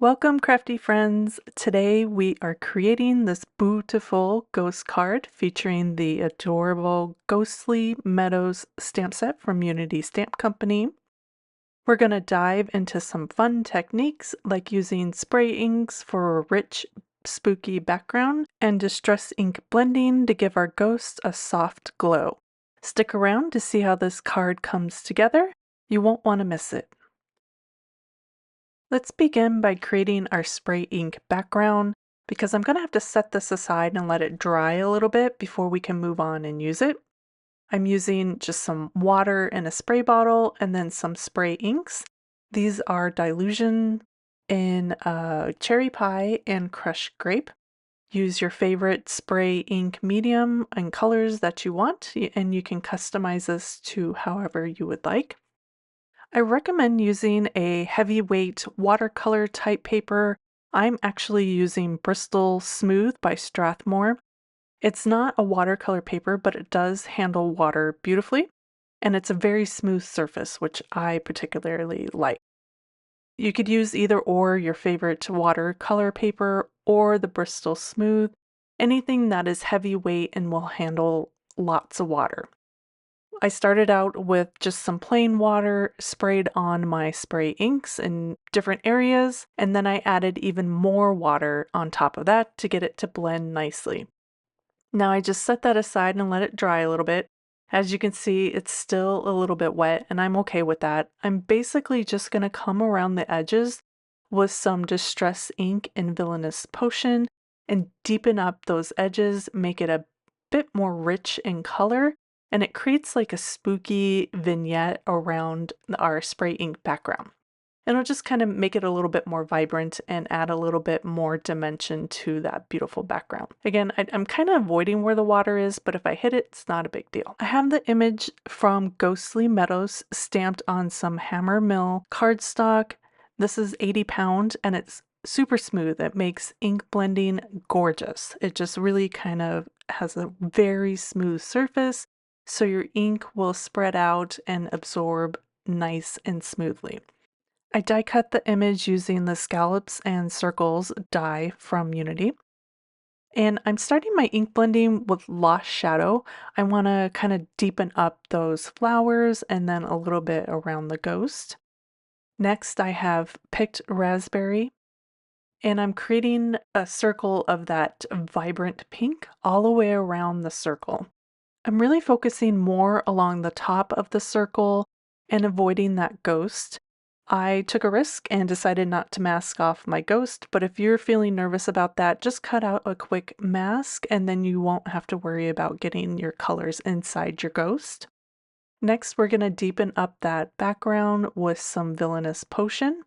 Welcome, crafty friends. Today we are creating this beautiful ghost card featuring the adorable Ghostly Meadows stamp set from Unity Stamp Company. We're going to dive into some fun techniques like using spray inks for a rich, spooky background and distress ink blending to give our ghosts a soft glow. Stick around to see how this card comes together. You won't want to miss it. Let's begin by creating our spray ink background because I'm going to have to set this aside and let it dry a little bit before we can move on and use it. I'm using just some water in a spray bottle and then some spray inks. These are dilution in cherry pie and crushed grape. Use your favorite spray ink medium and colors that you want, and you can customize this to however you would like. I recommend using a heavyweight watercolor type paper. I'm actually using Bristol Smooth by Strathmore. It's not a watercolor paper, but it does handle water beautifully, and it's a very smooth surface, which I particularly like. You could use either or your favorite watercolor paper or the Bristol Smooth, anything that is heavyweight and will handle lots of water. I started out with just some plain water sprayed on my spray inks in different areas, and then I added even more water on top of that to get it to blend nicely. Now I just set that aside and let it dry a little bit. As you can see, it's still a little bit wet, and I'm okay with that. I'm basically just going to come around the edges with some Distress ink and Villainous Potion and deepen up those edges, make it a bit more rich in color, and it creates like a spooky vignette around our spray ink background. It'll just kind of make it a little bit more vibrant and add a little bit more dimension to that beautiful background. Again, I'm kind of avoiding where the water is, but if I hit it, it's not a big deal. I have the image from Ghostly Meadows stamped on some hammer mill cardstock. This is 80 pound and it's super smooth. It makes ink blending gorgeous. It just really kind of has a very smooth surface, so your ink will spread out and absorb nice and smoothly. I die cut the image using the scallops and circles die from Unity. And I'm starting my ink blending with Lost Shadow. I want to kind of deepen up those flowers and then a little bit around the ghost. Next, I have picked Raspberry, and I'm creating a circle of that vibrant pink all the way around the circle. I'm really focusing more along the top of the circle and avoiding that ghost. I took a risk and decided not to mask off my ghost, but if you're feeling nervous about that, just cut out a quick mask and then you won't have to worry about getting your colors inside your ghost. Next, we're going to deepen up that background with some Villainous Potion.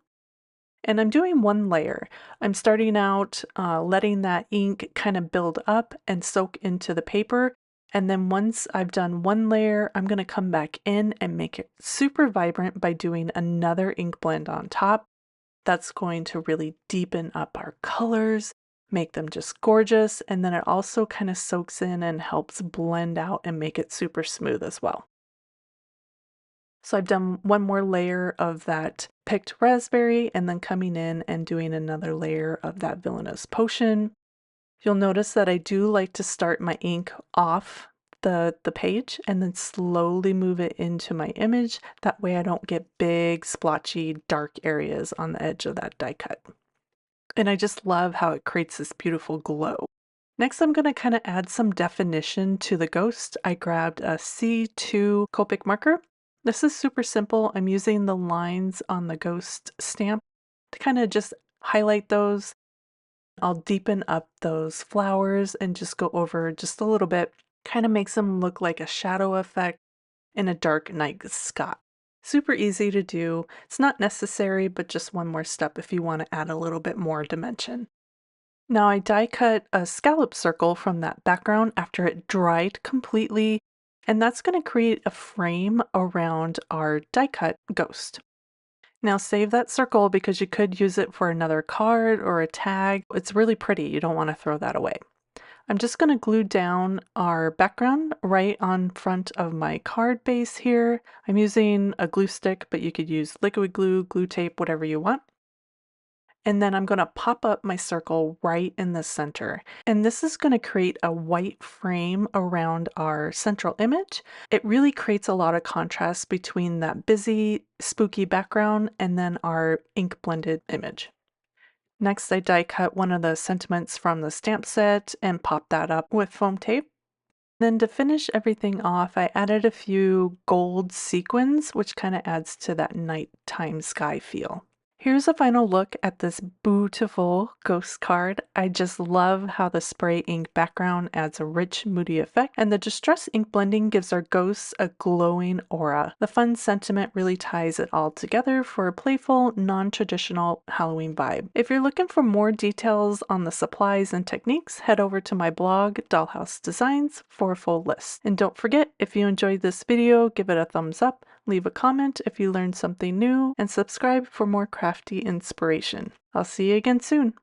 And I'm doing one layer. I'm starting out letting that ink kind of build up and soak into the paper. And then once I've done one layer, I'm going to come back in and make it super vibrant by doing another ink blend on top. That's going to really deepen up our colors, make them just gorgeous. And then it also kind of soaks in and helps blend out and make it super smooth as well. So I've done one more layer of that picked raspberry and then coming in and doing another layer of that Villainous Potion. You'll notice that I do like to start my ink off the page and then slowly move it into my image. That way I don't get big, splotchy, dark areas on the edge of that die cut. And I just love how it creates this beautiful glow. Next, I'm going to kind of add some definition to the ghost. I grabbed a C2 Copic marker. This is super simple. I'm using the lines on the ghost stamp to kind of just highlight those. I'll deepen up those flowers and just go over just a little bit. Kind of makes them look like a shadow effect in a dark night sky. Super easy to do. It's not necessary, but just one more step if you want to add a little bit more dimension. Now I die cut a scallop circle from that background after it dried completely, and that's going to create a frame around our die cut ghost. Now save that circle because you could use it for another card or a tag. It's really pretty. You don't want to throw that away. I'm just going to glue down our background right on front of my card base here. I'm using a glue stick, but you could use liquid glue, glue tape, whatever you want. And then I'm going to pop up my circle right in the center. And this is going to create a white frame around our central image. It really creates a lot of contrast between that busy, spooky background and then our ink blended image. Next, I die cut one of the sentiments from the stamp set and pop that up with foam tape. Then to finish everything off, I added a few gold sequins, which kind of adds to that nighttime sky feel. Here's a final look at this beautiful ghost card. I just love how the spray ink background adds a rich, moody effect, and the distress ink blending gives our ghosts a glowing aura. The fun sentiment really ties it all together for a playful, non-traditional Halloween vibe. If you're looking for more details on the supplies and techniques, head over to my blog, Dahlhouse Designs, for a full list. And don't forget, if you enjoyed this video, give it a thumbs up, leave a comment if you learned something new, and subscribe for more crafty inspiration. I'll see you again soon.